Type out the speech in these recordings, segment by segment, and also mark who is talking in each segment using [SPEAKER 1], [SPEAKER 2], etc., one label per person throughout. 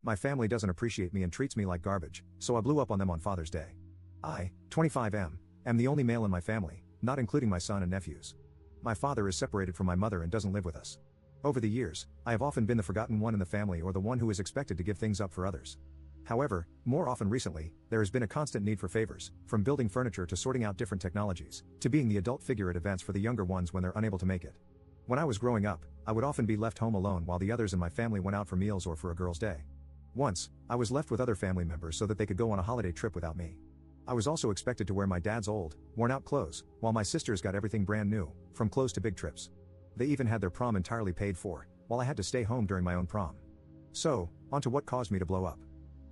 [SPEAKER 1] My family doesn't appreciate me and treats me like garbage, so I blew up on them on Father's Day. I, 25 am the only male in my family, not including my son and nephews. My father is separated from my mother and doesn't live with us. Over the years, I have often been the forgotten one in the family or the one who is expected to give things up for others. However, more often recently, there has been a constant need for favors, from building furniture to sorting out different technologies, to being the adult figure at events for the younger ones when they're unable to make it. When I was growing up, I would often be left home alone while the others in my family went out for meals or for a girl's day. Once, I was left with other family members so that they could go on a holiday trip without me. I was also expected to wear my dad's old, worn-out clothes, while my sisters got everything brand new, from clothes to big trips. They even had their prom entirely paid for, while I had to stay home during my own prom. So, on to what caused me to blow up.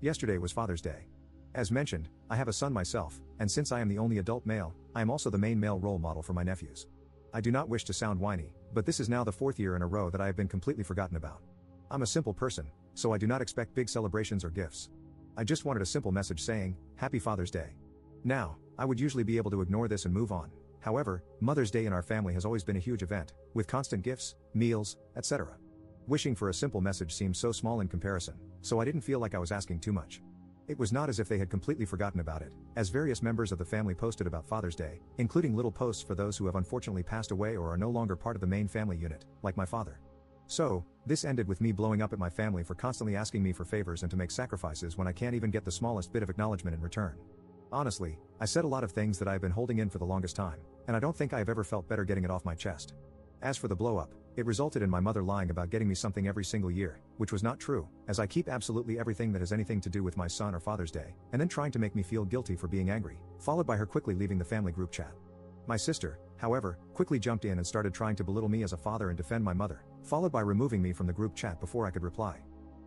[SPEAKER 1] Yesterday was Father's Day. As mentioned, I have a son myself, and since I am the only adult male, I am also the main male role model for my nephews. I do not wish to sound whiny, but this is now the 4th year in a row that I have been completely forgotten about. I'm a simple person, so I do not expect big celebrations or gifts. I just wanted a simple message saying, Happy Father's Day. Now, I would usually be able to ignore this and move on. However, Mother's Day in our family has always been a huge event, with constant gifts, meals, etc. Wishing for a simple message seemed so small in comparison, so I didn't feel like I was asking too much. It was not as if they had completely forgotten about it, as various members of the family posted about Father's Day, including little posts for those who have unfortunately passed away or are no longer part of the main family unit, like my father. So, this ended with me blowing up at my family for constantly asking me for favors and to make sacrifices when I can't even get the smallest bit of acknowledgement in return. Honestly, I said a lot of things that I have been holding in for the longest time, and I don't think I have ever felt better getting it off my chest. As for the blow-up, it resulted in my mother lying about getting me something every single year, which was not true, as I keep absolutely everything that has anything to do with my son or Father's Day, and then trying to make me feel guilty for being angry, followed by her quickly leaving the family group chat. My sister, however, quickly jumped in and started trying to belittle me as a father and defend my mother, followed by removing me from the group chat before I could reply.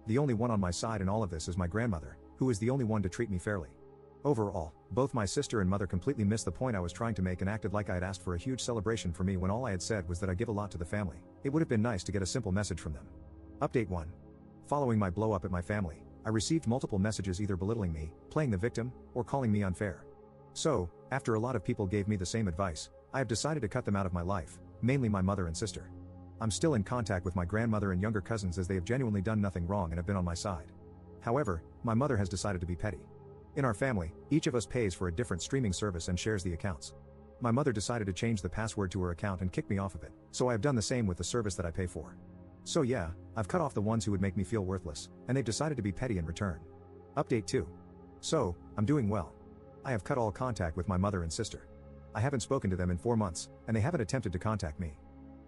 [SPEAKER 1] The only one on my side in all of this is my grandmother, who is the only one to treat me fairly. Overall, both my sister and mother completely missed the point I was trying to make and acted like I had asked for a huge celebration for me when all I had said was that I give a lot to the family. It would have been nice to get a simple message from them. Update 1. Following my blow up at my family, I received multiple messages either belittling me, playing the victim, or calling me unfair. So, after a lot of people gave me the same advice, I have decided to cut them out of my life, mainly my mother and sister. I'm still in contact with my grandmother and younger cousins as they have genuinely done nothing wrong and have been on my side. However, my mother has decided to be petty. In our family, each of us pays for a different streaming service and shares the accounts. My mother decided to change the password to her account and kick me off of it, so I have done the same with the service that I pay for. So yeah, I've cut off the ones who would make me feel worthless, and they've decided to be petty in return. Update 2. So, I'm doing well. I have cut all contact with my mother and sister. I haven't spoken to them in 4 months, and they haven't attempted to contact me.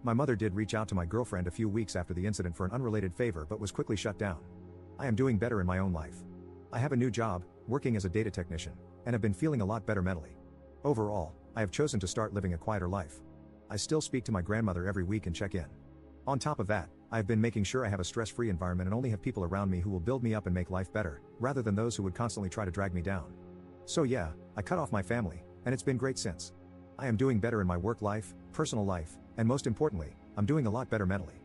[SPEAKER 1] My mother did reach out to my girlfriend a few weeks after the incident for an unrelated favor but was quickly shut down. I am doing better in my own life. I have a new job, working as a data technician, and have been feeling a lot better mentally. Overall, I have chosen to start living a quieter life. I still speak to my grandmother every week and check in. On top of that, I have been making sure I have a stress-free environment and only have people around me who will build me up and make life better, rather than those who would constantly try to drag me down. So yeah, I cut off my family, and it's been great since. I am doing better in my work life, personal life, and most importantly, I'm doing a lot better mentally.